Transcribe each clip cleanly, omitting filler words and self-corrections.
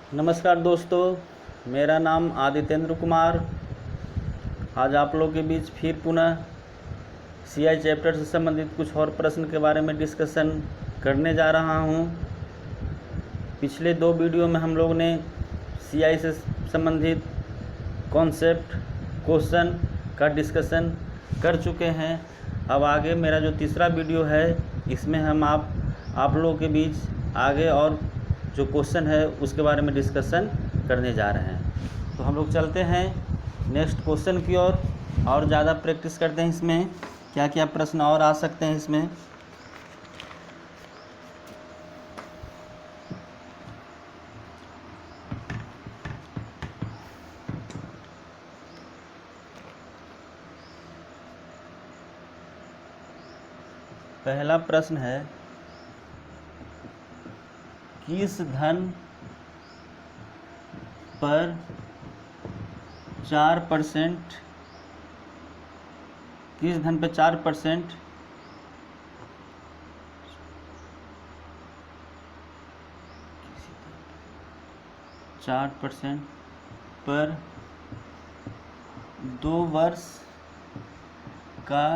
नमस्कार दोस्तों, मेरा नाम आदित्येंद्र कुमार। आज आप लोगों के बीच फिर पुनः सीआई चैप्टर से संबंधित कुछ और प्रश्न के बारे में डिस्कशन करने जा रहा हूं। पिछले 2 वीडियो में हम लोग ने सीआई से संबंधित कॉन्सेप्ट, क्वेश्चन का डिस्कशन कर चुके हैं। अब आगे मेरा जो तीसरा वीडियो है, इसमें हम आप लोगों के बीच आगे और जो क्वेश्चन है उसके बारे में डिस्कशन करने जा रहे हैं। तो हम लोग चलते हैं नेक्स्ट क्वेश्चन की ओर और ज़्यादा प्रैक्टिस करते हैं। इसमें क्या क्या प्रश्न और आ सकते हैं इसमें। पहला प्रश्न है, किस धन पर 4% किस धन पर 4% पर 2 वर्ष का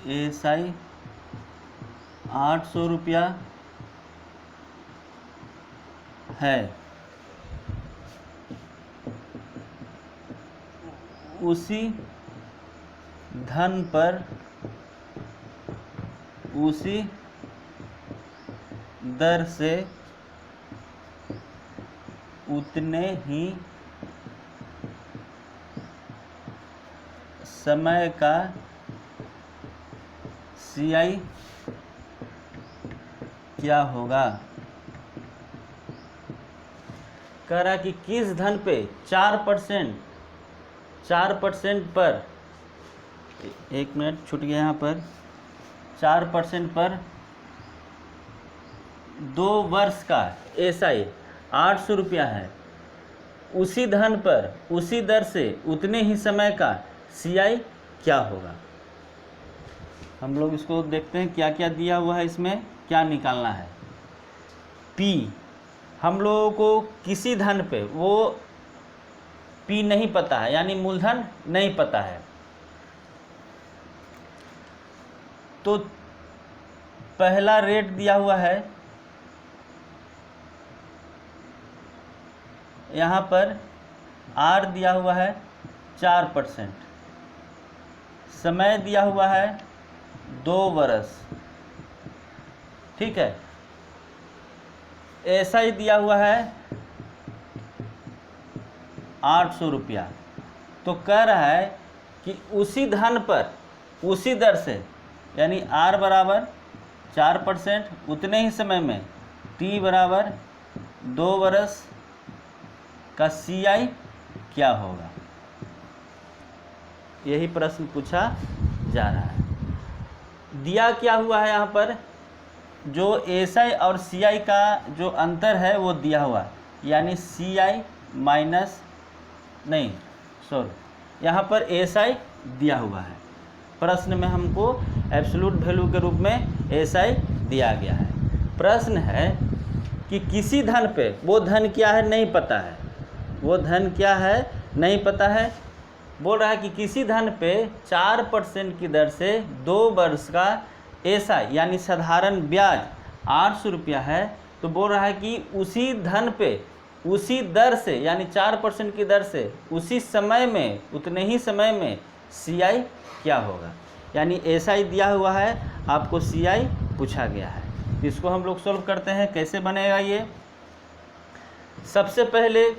एसआई 800 रुपया है, उसी धन पर उसी दर से उतने ही समय का सीआई क्या होगा। कह रहा कि किस धन पे 4% पर, एक मिनट छूट गया यहाँ पर, 4% पर 2 वर्ष का एसआई 800 रुपया है, उसी धन पर उसी दर से उतने ही समय का सीआई क्या होगा। हम लोग इसको देखते हैं क्या क्या दिया हुआ है, इसमें क्या निकालना है। पी हम लोगों को किसी धन पे, वो पी नहीं पता है, यानी मूलधन नहीं पता है। तो पहला रेट दिया हुआ है, यहाँ पर आर दिया हुआ है 4%, समय दिया हुआ है 2 वर्ष, ठीक है। एसआई दिया हुआ है 800 रुपया। तो कह रहा है कि उसी धन पर उसी दर से, यानी आर बराबर 4% उतने ही समय में, टी बराबर 2 वर्ष का सीआई क्या होगा। यही प्रश्न पूछा जा रहा है। दिया क्या हुआ है, यहाँ पर जो एसआई और सीआई का जो अंतर है वो दिया हुआ, यानी सीआई माइनस नहीं सॉरी यहाँ पर एसआई दिया हुआ है। प्रश्न में हमको एब्सोल्यूट वैल्यू के रूप में एसआई दिया गया है। प्रश्न है कि किसी धन पे, वो धन क्या है नहीं पता है, वो धन क्या है नहीं पता है। बोल रहा है कि किसी धन पे 4% की दर से 2 वर्ष का एसआई यानी साधारण ब्याज 800 रुपया है। तो बोल रहा है कि उसी धन पे उसी दर से, यानी 4% की दर से उसी समय में, उतने ही समय में सीआई क्या होगा। यानी एसआई दिया हुआ है, आपको सीआई पूछा गया है। इसको हम लोग सॉल्व करते हैं। कैसे बनेगा ये, सबसे पहले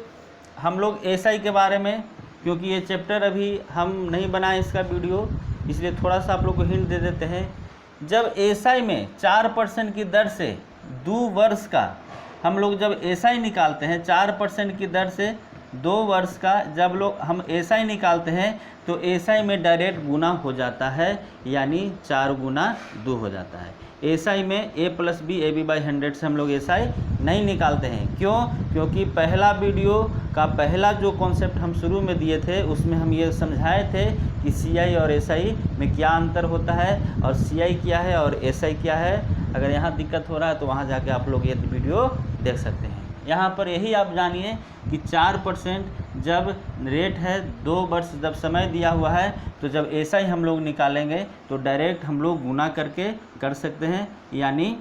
हम लोग एसआई के बारे में, क्योंकि ये चैप्टर अभी हम नहीं बनाए इसका वीडियो, इसलिए थोड़ा सा आप लोग को हिंट दे देते हैं। जब एसआई में 4% की दर से 2 वर्ष का, हम लोग जब एसआई निकालते हैं 4% की दर से 2 वर्ष का, जब लोग हम एसआई निकालते हैं तो एसआई में डायरेक्ट गुना हो जाता है, यानी 4 गुना 2 हो जाता है। एसआई में a + b AB/100 से हम लोग एसआई नहीं निकालते हैं। क्यों? क्योंकि पहला वीडियो का पहला जो कॉन्सेप्ट हम शुरू में दिए थे, उसमें हम ये समझाए थे कि सीआई और एसआई में क्या अंतर होता है, और सीआई क्या है और एसआई क्या है। अगर यहाँ दिक्कत हो रहा है तो वहाँ जाके आप लोग ये वीडियो देख सकते हैं। यहाँ पर यही आप जानिए कि 4% जब रेट है, 2 वर्ष जब समय दिया हुआ है, तो जब ऐसा ही हम लोग निकालेंगे तो डायरेक्ट हम लोग गुना करके कर सकते हैं, यानी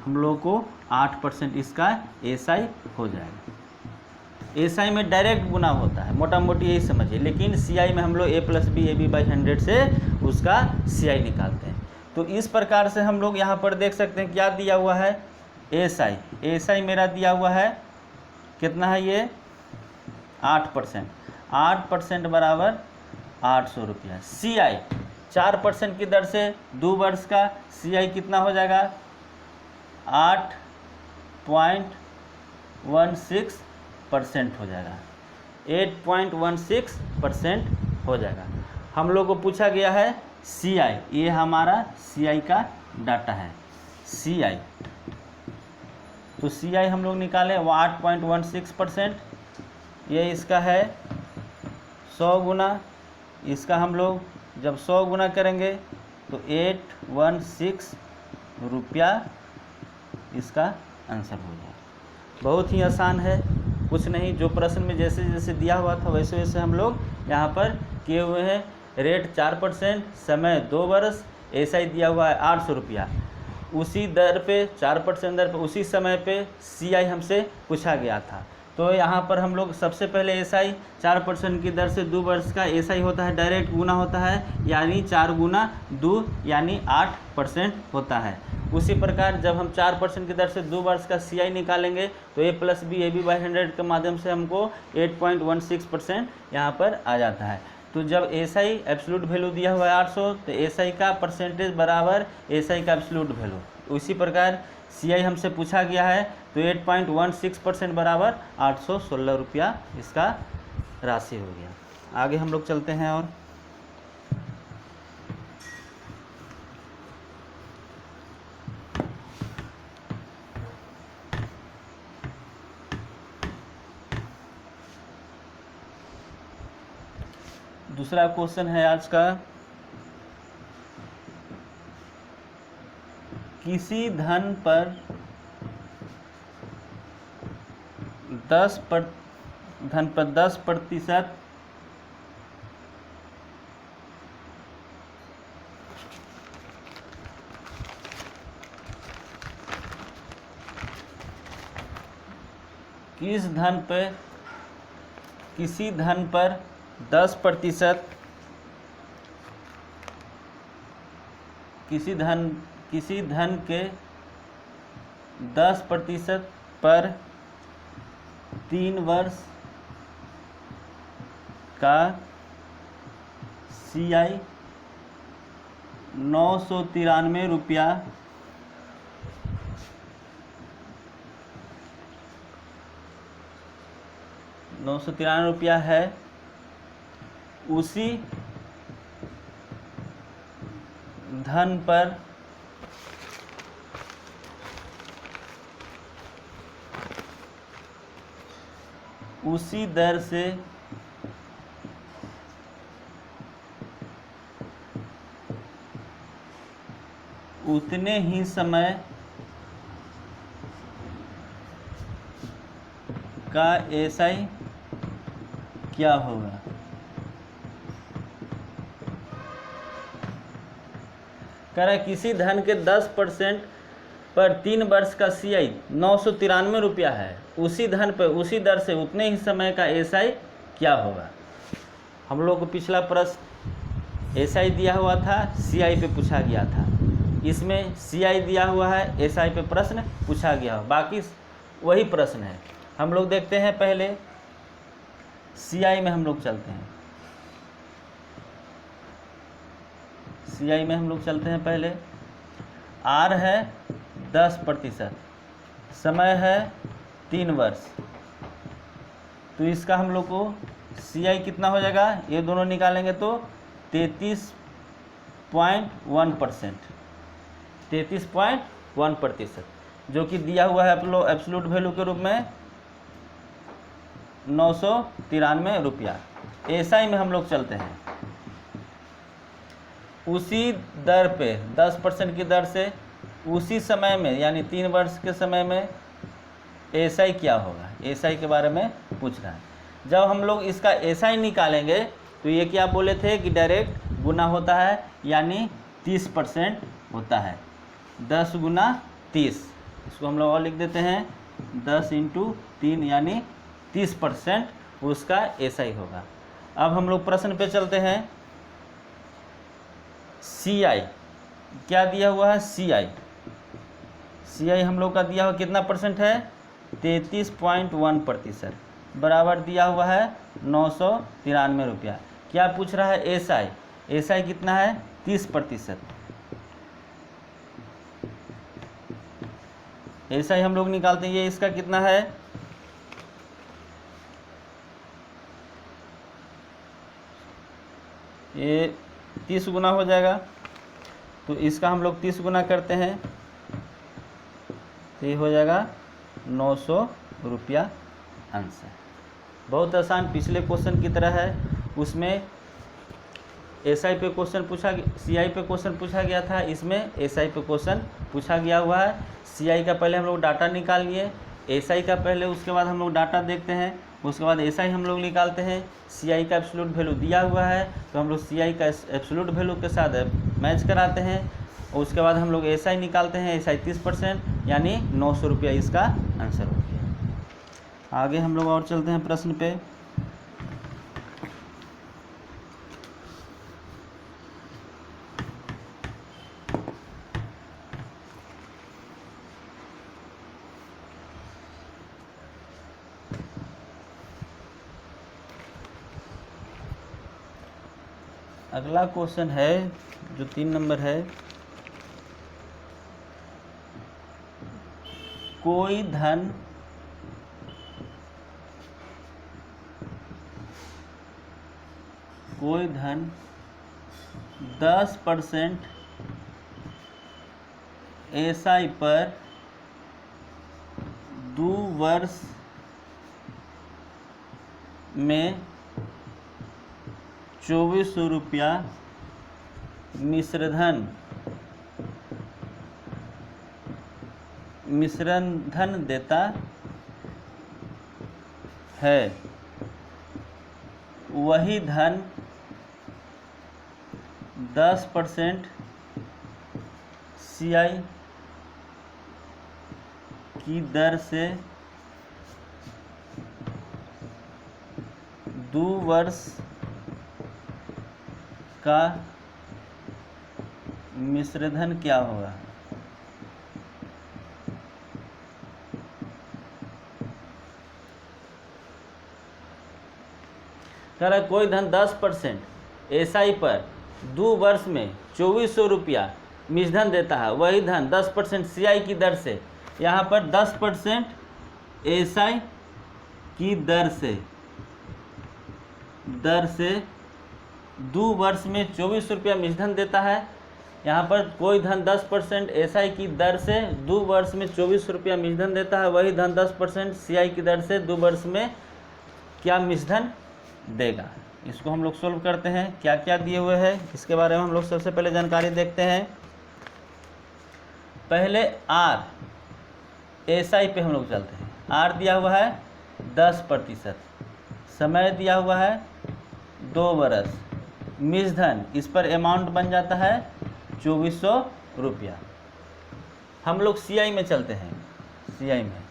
हम लोग को 8% इसका एसआई हो जाएगा। एसआई में डायरेक्ट गुना होता है, मोटा मोटी यही समझिए, लेकिन सीआई में हम लोग a+b/100 से उसका सीआई निकालते हैं। तो इस प्रकार से हम लोग यहाँ पर देख सकते हैं क्या दिया हुआ है, एसआई। एसआई मेरा दिया हुआ है कितना है, ये 8%। 8% बराबर 800 रुपया। सीआई 4% की दर से 2 वर्ष का सीआई कितना हो जाएगा, 8.16% हो जाएगा। 8.16% हो जाएगा। हम लोग को पूछा गया है सीआई, ये हमारा सीआई का डाटा है, सीआई। तो सीआई हम लोग निकालें, वो 8.16%, ये इसका है 100 गुना, इसका हम लोग जब 100 गुना करेंगे तो 816 रुपया इसका आंसर हो जाएगा। बहुत ही आसान है, कुछ नहीं, जो प्रश्न में जैसे जैसे दिया हुआ था वैसे वैसे हम लोग यहाँ पर किए हुए हैं। रेट 4%, समय 2 वर्ष, एसआई दिया हुआ है 800 रुपया। उसी दर पे 4% दर पे उसी समय पे सीआई हमसे पूछा गया था। तो यहाँ पर हम लोग सबसे पहले एसआई 4% की दर से 2 वर्ष का एसआई होता है, डायरेक्ट गुना होता है, यानी 4 गुना 2 यानी 8% होता है। उसी प्रकार जब हम 4% की दर से 2 वर्ष का सीआई निकालेंगे तो a+b/100 के माध्यम से हमको 8.16% यहाँ पर आ जाता है। तो जब एसआई एब्सोल्यूट वैल्यू दिया हुआ है 800, तो एसआई का परसेंटेज बराबर एसआई का एब्सोल्यूट वैल्यू। उसी प्रकार सीआई हमसे पूछा गया है, तो 8.16% बराबर 816 रुपया इसका राशि हो गया। आगे हम लोग चलते हैं और दूसरा क्वेश्चन है आज का, किसी धन पर 10% किसी धन पर 10% किसी धन के 10% पर 3 वर्ष का सीआई 993 रुपया 993 रुपया है। उसी धन पर उसी दर से उतने ही समय का एसआई क्या होगा। कह रहा है किसी धन के 10% पर 3 वर्ष का सीआई 993 रुपया है, उसी धन पर उसी दर से उतने ही समय का एसआई क्या होगा। हम लोग को पिछला प्रश्न एसआई दिया हुआ था, सीआई पे पूछा गया था। इसमें सीआई दिया हुआ है, एसआई पे प्रश्न पूछा गया हो, बाकी वही प्रश्न है। हम लोग देखते हैं पहले सीआई में हम लोग चलते हैं। सीआई में हम लोग चलते हैं पहले। आर है 10%, समय है 3 वर्ष, तो इसका हम लोग को सीआई कितना हो जाएगा, ये दोनों निकालेंगे तो 33.1%, 33.1%, जो कि दिया हुआ है एब्सोल्यूट वैल्यू के रूप में 993 रुपया। एसआई में हम लोग चलते हैं। उसी दर पे 10% की दर से उसी समय में यानी 3 वर्ष के समय में एसआई क्या होगा, एसआई के बारे में पूछ रहा है। जब हम लोग इसका एसआई निकालेंगे तो ये क्या बोले थे कि डायरेक्ट गुना होता है, यानी 30% होता है। 10 गुना 30, इसको हम लोग और लिख देते हैं 10 × 3 यानी 30% उसका एसआई होगा। अब हम लोग प्रश्न पे चलते हैं। सीआई क्या दिया हुआ है, सीआई हम लोग का दिया हुआ कितना परसेंट है, 33.1% बराबर दिया हुआ है 993 रुपया। क्या पूछ रहा है, एसआई कितना है, 30%। एसआई हम लोग निकालते हैं, ये इसका कितना है, ये 30 गुना हो जाएगा, तो इसका हम लोग 30 गुना करते हैं तो ये हो जाएगा 900 रुपया आंसर। बहुत आसान, पिछले क्वेश्चन की तरह है। उसमें एसआई पे क्वेश्चन पूछा, सीआई पे क्वेश्चन पूछा गया था, इसमें एसआई पे क्वेश्चन पूछा गया हुआ है। सीआई का पहले हम लोग डाटा निकाल लिए, एसआई का पहले, उसके बाद हम लोग डाटा देखते हैं, उसके बाद एसआई हम लोग निकालते हैं। सीआई का एब्सोल्यूट वैल्यू दिया हुआ है तो हम लोग सीआई का एब्सोल्यूट वैल्यू के साथ मैच कराते हैं, और उसके बाद हम लोग एसआई निकालते हैं। एसआई 30% यानी 900 रुपया इसका आंसर हो गया। आगे हम लोग और चलते हैं प्रश्न पे। अगला क्वेश्चन है जो 3 नंबर है, कोई धन कोई धन 10% एसआई पर 2 वर्ष में 2400 रुपया मिश्रण धन देता है, वही धन 10% सीआई की दर से 2 वर्ष का मिश्रधन क्या होगा। कह रहा है कोई धन 10% एसआई पर 2 वर्ष में 2400 रुपया मिश्रधन देता है, वही धन 10% सीआई की दर से, यहाँ पर 10% एसआई की दर से 2 वर्ष में 2400 रुपया मिश्रधन देता है। यहाँ पर कोई धन 10% एसआई की दर से 2 वर्ष में 2400 रुपया मिश्रधन देता है, वही धन 10% सीआई की दर से 2 वर्ष में क्या मिश्रधन देगा। इसको हम लोग सोल्व करते हैं। क्या क्या दिए हुए हैं इसके बारे में हम लोग सबसे पहले जानकारी देखते हैं। पहले आर, एसआई पे हम लोग चलते हैं। आर दिया हुआ है 10%, समय दिया हुआ है 2 वर्ष, मिश्रधन इस पर अमाउंट बन जाता है 2400 रुपया। हम लोग सीआई में चलते हैं। सीआई में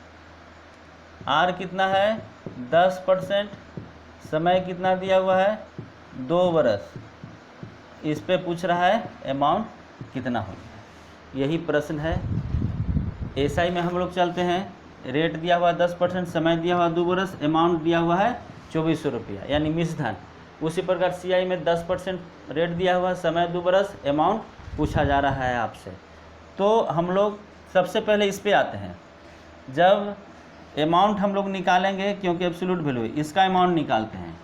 आर कितना है 10%, समय कितना दिया हुआ है 2 वर्ष, इस पे पूछ रहा है अमाउंट कितना होगा, यही प्रश्न है। एसआई में हम लोग चलते हैं। रेट दिया हुआ 10%, समय दिया हुआ 2 वर्ष, अमाउंट दिया हुआ है 2400 रुपया यानी मिश्रधन। उसी प्रकार सीआई में 10% रेट दिया हुआ, समय 2 वर्ष, अमाउंट पूछा जा रहा है आपसे। तो हम लोग सबसे पहले इस पे आते हैं। जब अमाउंट हम लोग निकालेंगे, क्योंकि एब्सोल्यूट वैल्यू है, इसका अमाउंट निकालते हैं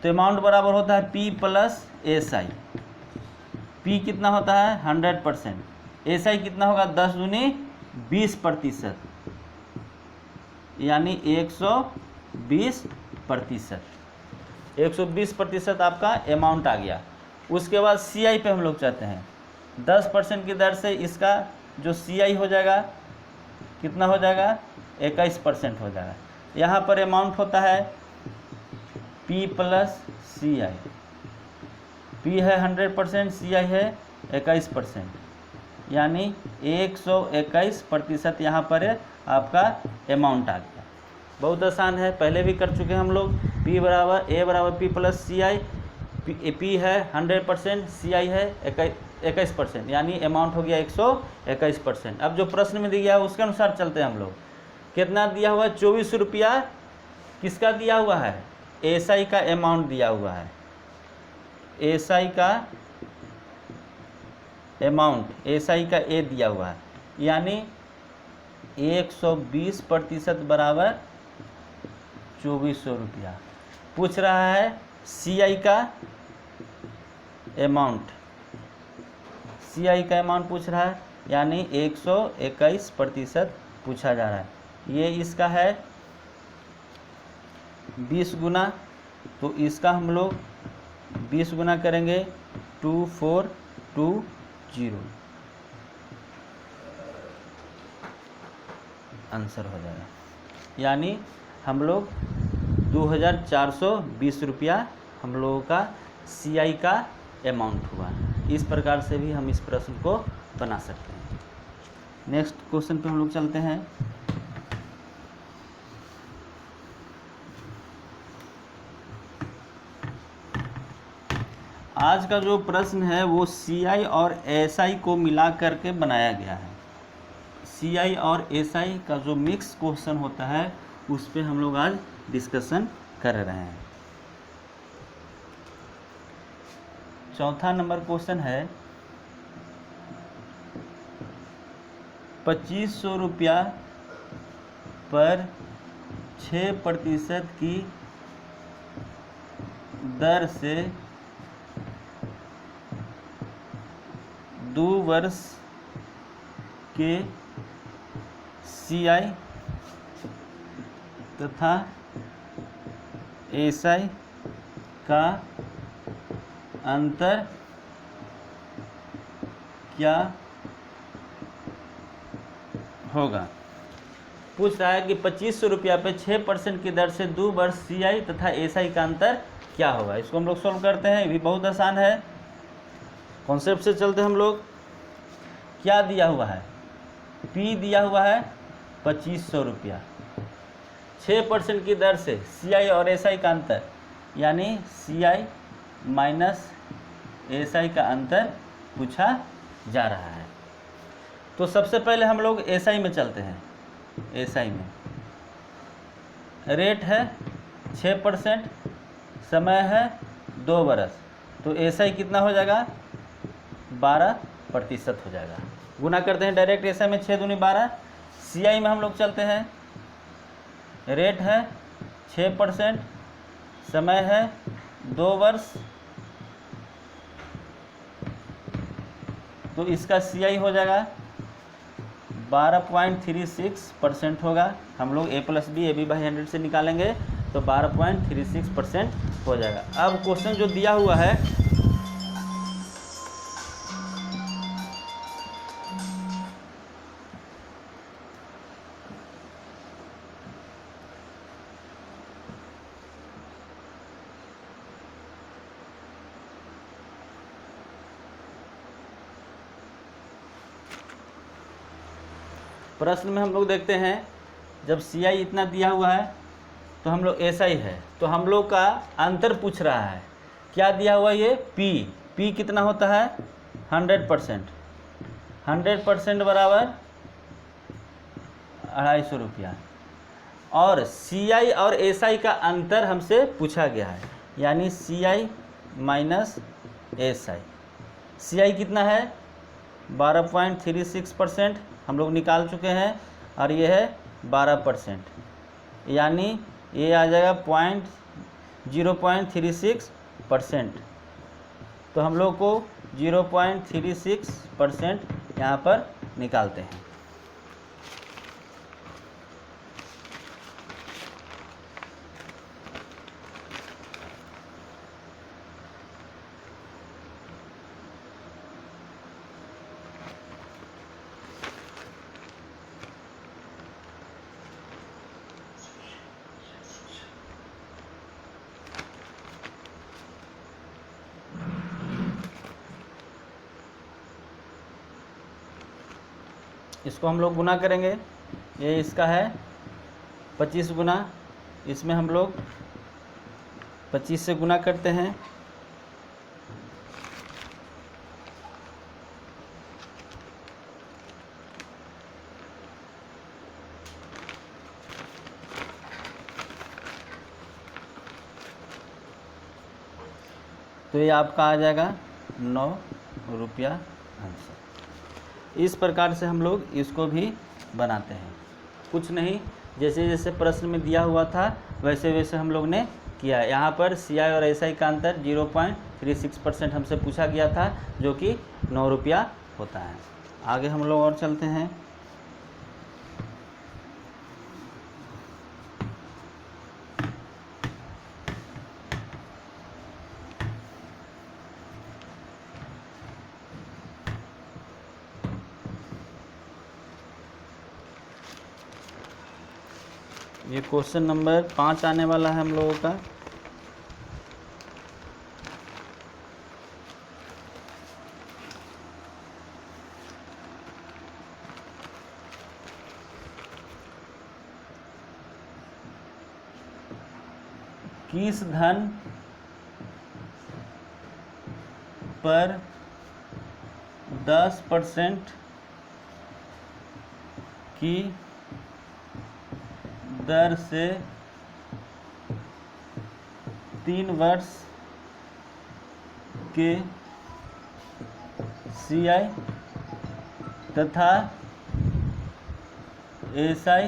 तो अमाउंट बराबर होता है P प्लस एसआई। P कितना होता है 100%, एसआई कितना होगा 10 दूनी 20% यानी 120%। 120% आपका अमाउंट आ गया। उसके बाद सीआई पे हम लोग चाहते हैं 10% की दर से इसका जो सीआई हो जाएगा कितना हो जाएगा 21% हो जाएगा। यहाँ पर अमाउंट होता है P प्लस CI। P है 100%, CI है 21%, यानी 121% यहाँ पर आपका अमाउंट आ गया। बहुत आसान है, पहले भी कर चुके हैं हम लोग। A बराबर P प्लस CI, P है 100%, CI है 21%, यानी अमाउंट हो गया 121%। अब जो प्रश्न में दिया है उसके अनुसार चलते हैं हम लोग। कितना दिया हुआ है? 24 रुपया। किसका दिया हुआ है? SI का अमाउंट दिया हुआ है। SI का अमाउंट, SI का A दिया हुआ है, यानी 120% बराबर 2400 रुपया। पूछ रहा है CI का अमाउंट, CI का अमाउंट पूछ रहा है, यानी 121% पूछा जा रहा है। ये इसका है 20 गुना, तो इसका हम लोग 20 गुना करेंगे 2420, आंसर हो जाएगा। यानी हम लोग 2420 रुपया हम लोगों का CI का अमाउंट हुआ। इस प्रकार से भी हम इस प्रश्न को बना सकते हैं। नेक्स्ट क्वेश्चन पे हम लोग चलते हैं। आज का जो प्रश्न है वो CI और SI को मिला करके बनाया गया है। CI और SI का जो मिक्स क्वेश्चन होता है उस पे हम लोग आज डिस्कशन कर रहे हैं। चौथा नंबर क्वेश्चन है 2500 रुपया पर 6% की दर से 2 वर्ष के CI तथा SI का अंतर क्या होगा। पूछ रहा है कि 2500 रुपया पे 6% की दर से 2 वर्ष CI तथा SI का अंतर क्या होगा। इसको हम लोग सॉल्व करते हैं। ये भी बहुत आसान है, कॉन्सेप्ट से चलते हम लोग। क्या दिया हुआ है? P दिया हुआ है 2500 रुपया, 6% की दर से CI और SI का अंतर, यानी CI माइनस SI का अंतर पूछा जा रहा है। तो सबसे पहले हम लोग SI में चलते हैं। SI में रेट है 6%, समय है 2 वर्ष, तो SI कितना हो जाएगा? 12% हो जाएगा। गुना करते हैं डायरेक्ट SI में, 6 दूनी 12। CI में हम लोग चलते हैं, रेट है 6%, समय है 2 वर्ष, तो इसका CI हो जाएगा 12.36% होगा। हम लोग A plus B AB by 100 से निकालेंगे तो 12.36% हो जाएगा। अब क्वेश्चन जो दिया हुआ है प्रश्न में हम लोग देखते हैं, जब CI इतना दिया हुआ है तो हम लोग SI है, तो हम लोग का अंतर पूछ रहा है। क्या दिया हुआ ये? P कितना होता है? 100%, 100% बराबर 250 रुपया। और CI और SI का अंतर हमसे पूछा गया है, यानी CI माइनस SI। CI कितना है? 12.36% हम लोग निकाल चुके हैं, और ये है 12%, यानी ये आ जाएगा 0.36%। तो हम लोग को 0.36% यहाँ पर निकालते हैं। इसको हम लोग गुना करेंगे, ये इसका है 25 गुना, इसमें हम लोग 25 से गुना करते हैं, तो ये आपका आ जाएगा 9 रुपया आंसर। इस प्रकार से हम लोग इसको भी बनाते हैं, कुछ नहीं, जैसे जैसे प्रश्न में दिया हुआ था वैसे वैसे हम लोग ने किया। यहाँ पर CI और SI का अंतर 0.36% हमसे पूछा गया था, जो कि 9 रुपया होता है। आगे हम लोग और चलते हैं। ये क्वेश्चन नंबर 5 आने वाला है हम लोगों का। किस धन पर 10% की दर से 3 वर्ष के CI तथा SI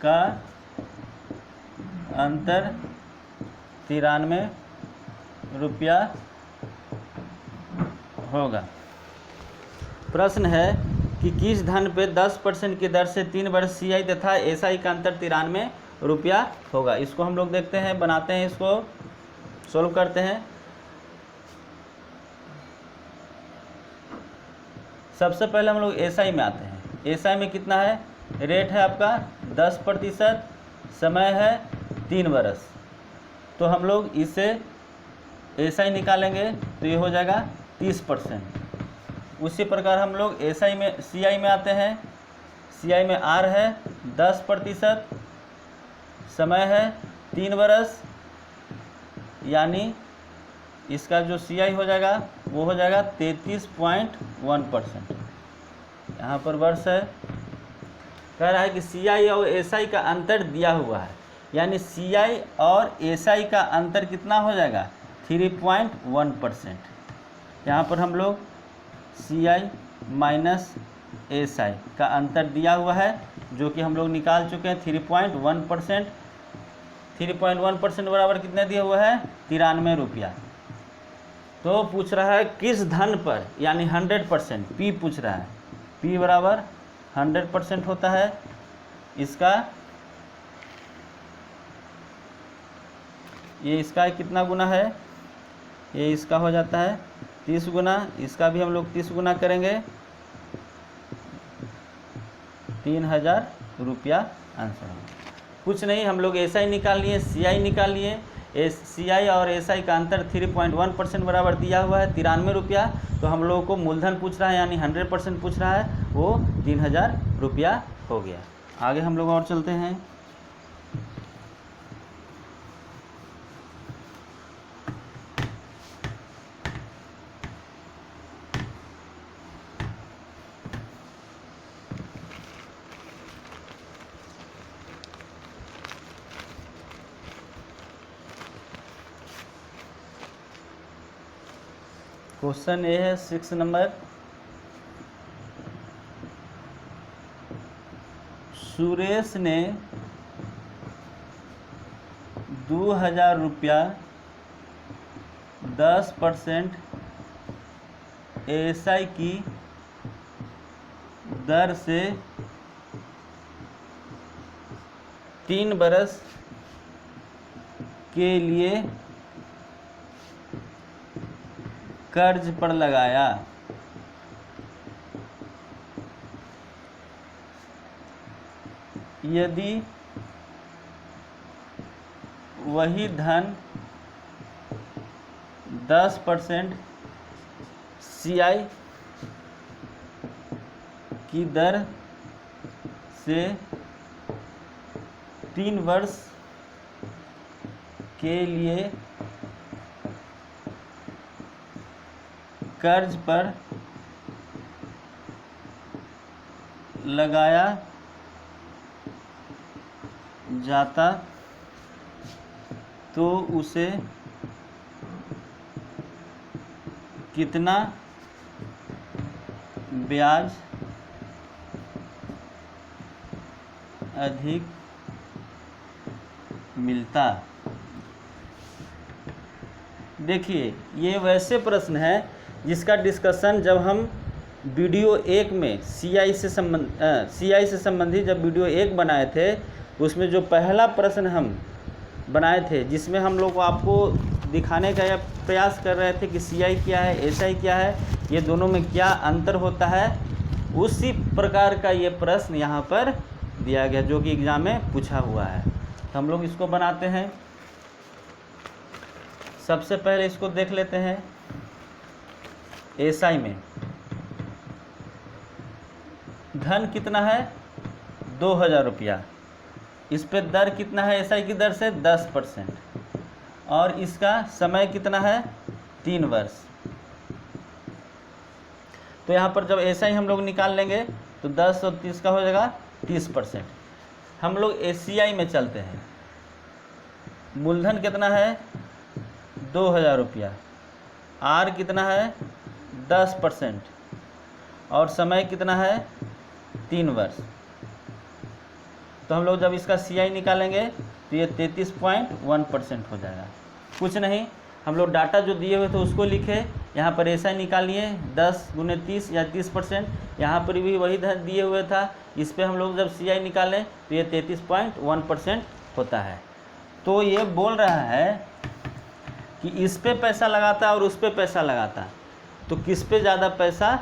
का अंतर 93 रुपया होगा। प्रश्न है कि किस धन पे 10% की दर से 3 वर्ष CI तथा SI का अंतर 93 रुपया होगा। इसको हम लोग देखते हैं, बनाते हैं, इसको सोल्व करते हैं। सबसे पहले हम लोग SI में आते हैं। SI में कितना है, रेट है आपका 10%, समय है 3 वर्ष, तो हम लोग इससे SI निकालेंगे तो ये हो जाएगा 30%। उसी प्रकार हम लोग CI में आते हैं। CI में R है 10%, समय है 3 वर्ष, यानी इसका जो CI हो जाएगा वो हो जाएगा 33.1%। यहाँ पर वर्ष है, कह रहा है कि CI और SI का अंतर दिया हुआ है, यानी CI और SI का अंतर कितना हो जाएगा 3.1%। यहाँ पर हम लोग CI माइनस SI का अंतर दिया हुआ है, जो कि हम लोग निकाल चुके हैं 3.1%। 3.1% बराबर कितने दिया हुआ है 93 रुपया। तो पूछ रहा है किस धन पर, यानी 100%, P पूछ रहा है। P बराबर 100% होता है, इसका ये इसका कितना गुना है, ये इसका हो जाता है 30 गुना, इसका भी हम लोग 30 गुना करेंगे, 3000 रुपया आंसर होगा। कुछ नहीं, हम लोग SI निकाल लिए, CI निकाल लिए। CI और SI का अंतर 3.1% बराबर दिया हुआ है 93 रुपया। तो हम लोगों को मूलधन पूछ रहा है, यानी 100% पूछ रहा है, वो 3000 रुपया हो गया। आगे हम लोग और चलते हैं। क्वेश्चन ये है 6 नंबर। सुरेश ने 2000 रुपया 10% SI की दर से 3 बरस के लिए कर्ज पर लगाया। यदि वही धन 10% CI की दर से 3 वर्ष के लिए कर्ज पर लगाया जाता तो उसे कितना ब्याज अधिक मिलता। देखिए, ये वैसे प्रश्न है जिसका डिस्कशन जब हम वीडियो 1 में सीआई से संबंधित जब वीडियो 1 बनाए थे, उसमें जो पहला प्रश्न हम बनाए थे, जिसमें हम लोग आपको दिखाने का यह प्रयास कर रहे थे कि सीआई क्या है, एसआई क्या है, ये दोनों में क्या अंतर होता है, उसी प्रकार का ये प्रश्न यहाँ पर दिया गया जो कि एग्ज़ाम में पूछा हुआ है। तो हम लोग इसको बनाते हैं। सबसे पहले इसको देख लेते हैं। एसआई में धन कितना है, 2000 रुपया। इस पे दर कितना है एसआई की दर से 10%, और इसका समय कितना है 3 वर्ष। तो यहाँ पर जब एसआई हम लोग निकाल लेंगे तो 10 और 30 का हो जाएगा 30%। हम लोग एसीआई में चलते हैं। मूलधन कितना है 2000 रुपया, आर कितना है 10%, और समय कितना है 3 वर्ष। तो हम लोग जब इसका सीआई निकालेंगे तो ये 33.1% हो जाएगा। कुछ नहीं, हम लोग डाटा जो दिए हुए थे उसको लिखे, यहाँ पर एसआई निकालिए 10 गुने 30 या 30%, यहाँ पर भी वही दिए हुए था। इस पे हम लोग जब सीआई निकालें तो ये 33.1% होता है। तो ये बोल रहा है कि इस पे पैसा लगाता और उस पे पैसा लगाता तो किस पे ज़्यादा पैसा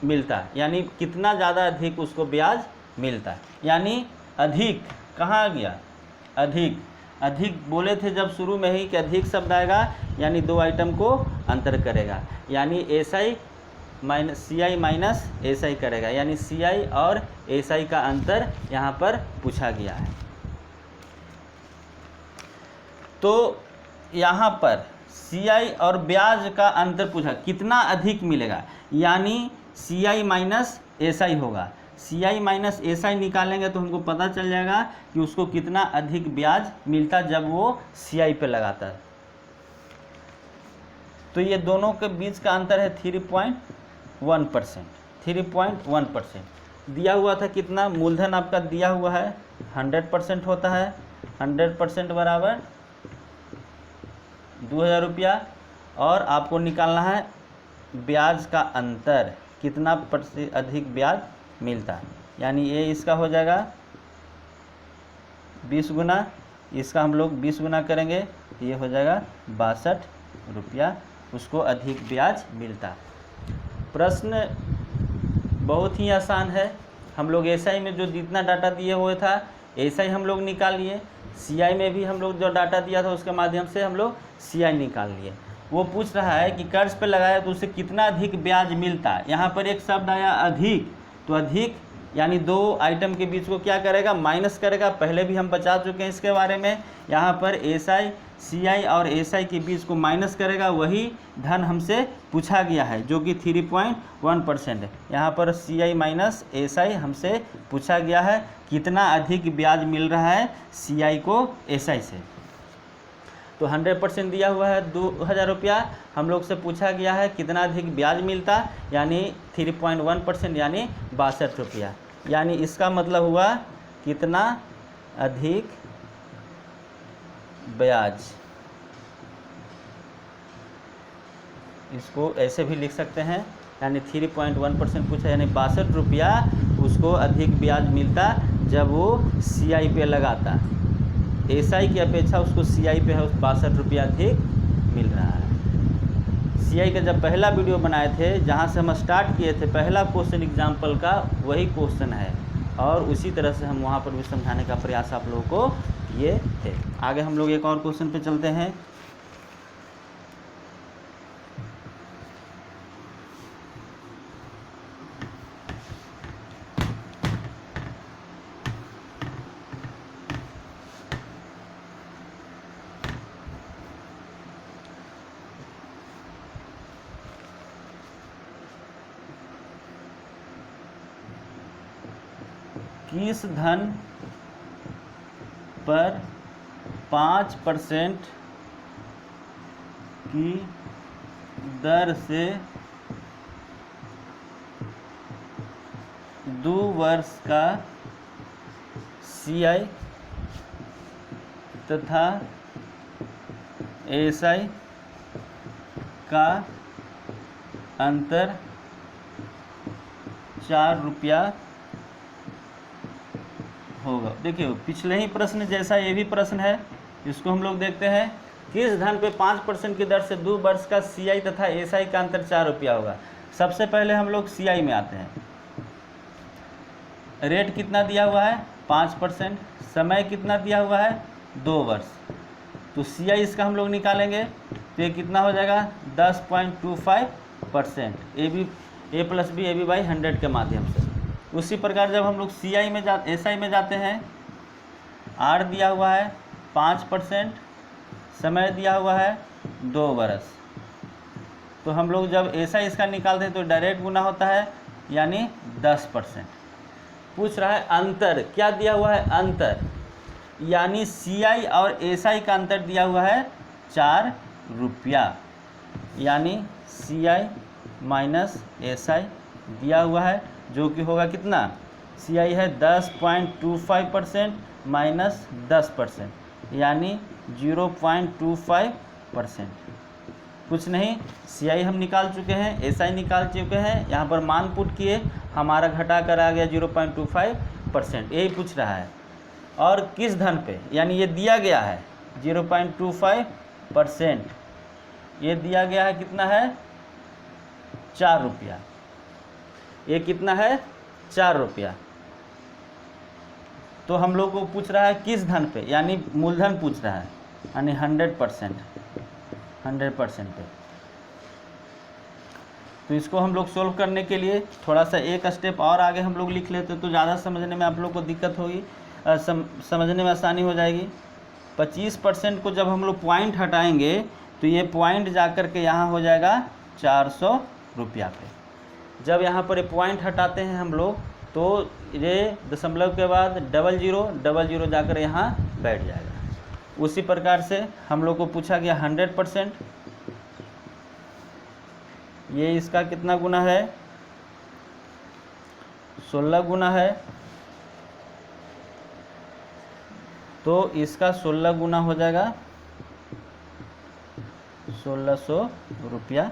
मिलता, यानी कितना ज़्यादा अधिक उसको ब्याज मिलता। यानी अधिक कहाँ आ गया, अधिक अधिक बोले थे जब शुरू में ही कि अधिक शब्द आएगा यानी 2 आइटम को अंतर करेगा, यानी SI minus CI minus SI करेगा, यानी सीआई और एसआई का अंतर यहाँ पर पूछा गया है। तो यहाँ पर सीआई और ब्याज का अंतर पूछा, कितना अधिक मिलेगा, यानी सीआई माइनस एसआई होगा। सीआई माइनस एसआई निकालेंगे तो हमको पता चल जाएगा कि उसको कितना अधिक ब्याज मिलता जब वो सीआई पे लगाता है। तो ये दोनों के बीच का अंतर है 3.1%। 3.1% दिया हुआ था कितना, मूलधन आपका दिया हुआ है 100% होता है, 100% बराबर 2000 रुपया, और आपको निकालना है ब्याज का अंतर, कितना % अधिक ब्याज मिलता है, यानी ये इसका हो जाएगा 20 गुना, इसका हम लोग 20 गुना करेंगे तो ये हो जाएगा 62 रुपया, उसको अधिक ब्याज मिलता। प्रश्न बहुत ही आसान है। हम लोग एसआई में जो जितना डाटा दिए हुए था एसआई हम लोग निकाल लिए, सीआई में भी हम लोग जो डाटा दिया था उसके माध्यम से हम लोग सीआई निकाल लिए। वो पूछ रहा है कि कर्ज पे लगाया तो उसे कितना अधिक ब्याज मिलता। यहाँ पर एक शब्द आया अधिक, तो अधिक यानी 2 आइटम के बीच को क्या करेगा, माइनस करेगा। पहले भी हम बता चुके हैं इसके बारे में। यहाँ पर एसआई सीआई और एसआई के बीच को माइनस करेगा, वही धन हमसे पूछा गया है जो कि 3.1% है। यहाँ पर सीआई माइनस एसआई हमसे पूछा गया है कितना अधिक ब्याज मिल रहा है सीआई को एसआई से। तो 100% दिया हुआ है 2000 रुपया, हम लोग से पूछा गया है कितना अधिक ब्याज मिलता, यानी 3.1% यानी 62 रुपया। यानी इसका मतलब हुआ कितना अधिक ब्याज, इसको ऐसे भी लिख सकते हैं, यानी 3.1% पूछा, यानी 62 रुपया उसको अधिक ब्याज मिलता जब वो सीआई पे लगाता। एसआई की अपेक्षा उसको सीआई पे है 62 रुपया अधिक मिल रहा है। सीआई का जब पहला वीडियो बनाए थे, जहाँ से हम स्टार्ट किए थे, पहला क्वेश्चन एग्जाम्पल का वही क्वेश्चन है, और उसी तरह से हम वहाँ पर भी समझाने का प्रयास आप लोगों को किए थे। आगे हम लोग एक और क्वेश्चन पे चलते हैं। किस धन पर 5% की दर से 2 वर्ष का CI तथा SI का अंतर 4 रुपया होगा। देखिए पिछले ही प्रश्न जैसा ये भी प्रश्न है, इसको हम लोग देखते हैं। किस धन पे 5% की दर से 2 वर्ष का CI तथा SI का अंतर 4 रुपया होगा। सबसे पहले हम लोग CI में आते हैं। रेट कितना दिया हुआ है 5%, समय कितना दिया हुआ है 2 वर्ष, तो CI इसका हम लोग निकालेंगे तो ये कितना हो जाएगा 10.25%, A plus B AB by 100 के माध्यम से। उसी प्रकार जब हम लोग SI में जाते हैं, R दिया हुआ है 5%, समय दिया हुआ है 2 वर्ष, तो हम लोग जब SI इसका निकालते हैं तो डायरेक्ट गुना होता है यानी 10%। पूछ रहा है अंतर, क्या दिया हुआ है अंतर, यानी CI और SI का अंतर दिया हुआ है 4 रुपया, यानी CI माइनस SI दिया हुआ है जो कि होगा कितना, CI है 10.25% माइनस 10% यानी 0.25%। कुछ नहीं, CI हम निकाल चुके हैं, SI निकाल चुके हैं, यहाँ पर मान पुट किए, हमारा घटा कर आ गया 0.25%, यही पूछ रहा है। और किस धन पे, यानी ये दिया गया है 0.25%, ये दिया गया है कितना है 4 रुपया, ये कितना है 4 रुपया। तो हम लोग को पूछ रहा है किस धन पे, यानी मूलधन पूछ रहा है, यानी 100% पे। तो इसको हम लोग सोल्व करने के लिए थोड़ा सा एक स्टेप और आगे हम लोग लिख लेते तो ज़्यादा समझने में आप लोग को दिक्कत होगी, समझने में आसानी हो जाएगी। 25% को जब हम लोग पॉइंट हटाएंगे तो ये पॉइंट जा कर के यहाँ हो जाएगा 400 रुपया पे। जब यहाँ पर ये पॉइंट हटाते हैं हम लोग तो ये दशमलव के बाद 0000 जाकर यहाँ बैठ जाएगा। उसी प्रकार से हम लोग को पूछा गया 100%, ये इसका कितना गुना है 16 गुना है, तो इसका 16 गुना हो जाएगा 1600 रुपया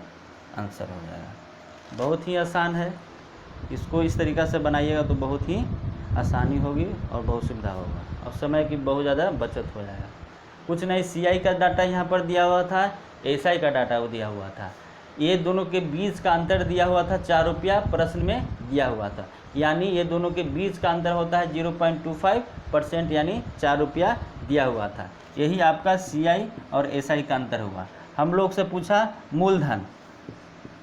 आंसर हो जाएगा। बहुत ही आसान है, इसको इस तरीक़ा से बनाइएगा तो बहुत ही आसानी होगी और बहुत सुविधा होगा और समय की बहुत ज़्यादा बचत हो जाएगा। कुछ नहीं, CI का डाटा यहाँ पर दिया हुआ था, SI का डाटा वो दिया हुआ था, ये दोनों के बीच का अंतर दिया हुआ था 4 रुपया प्रश्न में दिया हुआ था, यानी ये दोनों के बीच का अंतर होता है 0.25% यानी 4 रुपया दिया हुआ था। यही आपका CI और SI का अंतर हुआ। हम लोग से पूछा मूलधन,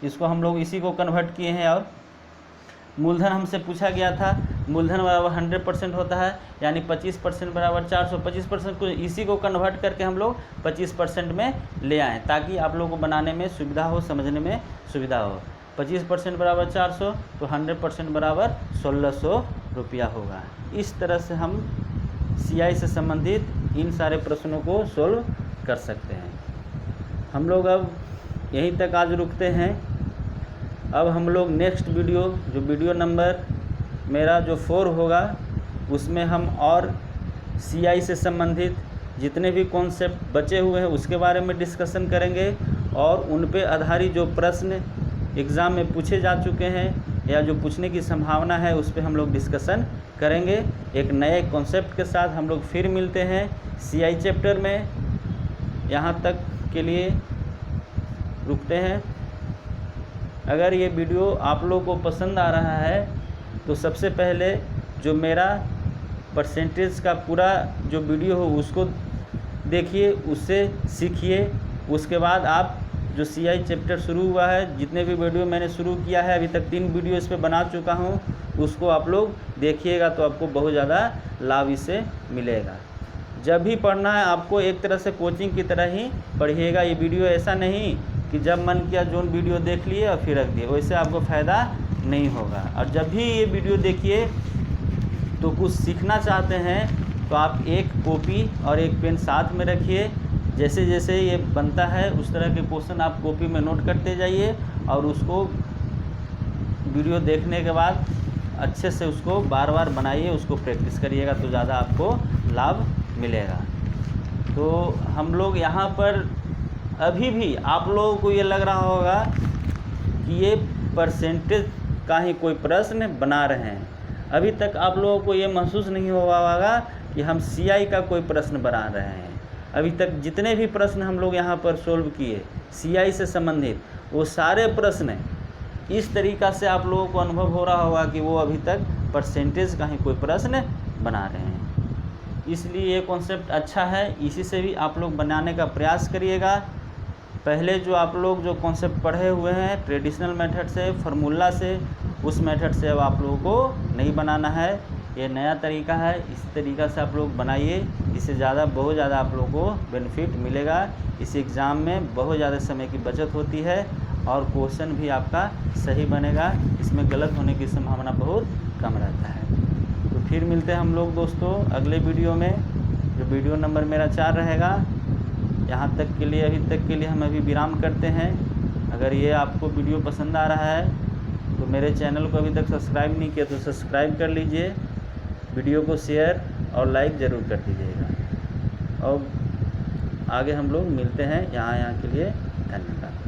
इसको हम लोग इसी को कन्वर्ट किए हैं और मूलधन हमसे पूछा गया था, मूलधन बराबर 100% होता है, यानी 25% बराबर 400। 25% को इसी को कन्वर्ट करके हम लोग 25% में ले आएँ ताकि आप लोगों को बनाने में सुविधा हो, समझने में सुविधा हो। 25% बराबर 400 तो 100% बराबर 1600 रुपया होगा। इस तरह से हम CI से संबंधित इन सारे प्रश्नों को सोल्व कर सकते हैं। हम लोग अब यहीं तक आज रुकते हैं। अब हम लोग नेक्स्ट वीडियो, जो वीडियो नंबर मेरा जो 4 होगा, उसमें हम और CI से संबंधित जितने भी कॉन्सेप्ट बचे हुए हैं उसके बारे में डिस्कशन करेंगे और उन पे आधारित जो प्रश्न एग्ज़ाम में पूछे जा चुके हैं या जो पूछने की संभावना है उस पे हम लोग डिस्कशन करेंगे। एक नए कॉन्सेप्ट के साथ हम लोग फिर मिलते हैं CI चैप्टर में। यहाँ तक के लिए रुकते हैं। अगर ये वीडियो आप लोग को पसंद आ रहा है तो सबसे पहले जो मेरा परसेंटेज का पूरा जो वीडियो हो उसको देखिए, उससे सीखिए। उसके बाद आप जो CI चैप्टर शुरू हुआ है, जितने भी वीडियो मैंने शुरू किया है, अभी तक 3 वीडियो इस पे बना चुका हूँ, उसको आप लोग देखिएगा तो आपको बहुत ज़्यादा लाभ इससे मिलेगा। जब भी पढ़ना है आपको एक तरह से कोचिंग की तरह ही पढ़िएगा। ये वीडियो ऐसा नहीं कि जब मन किया जोन वीडियो देख लिए और फिर रख दिए, वैसे आपको फ़ायदा नहीं होगा। और जब भी ये वीडियो देखिए तो कुछ सीखना चाहते हैं तो आप एक कॉपी और एक पेन साथ में रखिए। जैसे जैसे ये बनता है उस तरह के क्वेश्चन आप कॉपी में नोट करते जाइए और उसको वीडियो देखने के बाद अच्छे से उसको बार बार बनाइए, उसको प्रैक्टिस करिएगा तो ज़्यादा आपको लाभ मिलेगा। तो हम लोग यहाँ पर अभी भी आप लोगों को ये लग रहा होगा कि ये परसेंटेज का ही कोई प्रश्न बना रहे हैं। अभी तक आप लोगों को ये महसूस नहीं हुआ होगा कि हम सीआई का कोई प्रश्न बना रहे हैं। अभी तक जितने भी प्रश्न हम लोग यहाँ पर सोल्व किए सीआई से संबंधित, वो सारे प्रश्न इस तरीक़ा से आप लोगों को अनुभव हो रहा होगा कि वो अभी तक परसेंटेज का ही कोई प्रश्न बना रहे हैं। इसलिए ये कॉन्सेप्ट अच्छा है, इसी से भी आप लोग बनाने का प्रयास करिएगा। पहले जो आप लोग जो कॉन्सेप्ट पढ़े हुए हैं ट्रेडिशनल मेथड से, फार्मूला से, उस मेथड से अब आप लोगों को नहीं बनाना है। ये नया तरीका है, इस तरीक़ा से आप लोग बनाइए। इससे ज़्यादा बहुत ज़्यादा आप लोगों को बेनिफिट मिलेगा। इस एग्ज़ाम में बहुत ज़्यादा समय की बचत होती है और क्वेश्चन भी आपका सही बनेगा। इसमें गलत होने की संभावना बहुत कम रहता है। तो फिर मिलते हैं हम लोग दोस्तों अगले वीडियो में, जो वीडियो नंबर मेरा 4 रहेगा। यहाँ तक के लिए अभी तक के लिए हम अभी विराम करते हैं। अगर ये आपको वीडियो पसंद आ रहा है तो मेरे चैनल को अभी तक सब्सक्राइब नहीं किया तो सब्सक्राइब कर लीजिए, वीडियो को शेयर और लाइक ज़रूर कर दीजिएगा। और आगे हम लोग मिलते हैं। यहाँ के लिए धन्यवाद।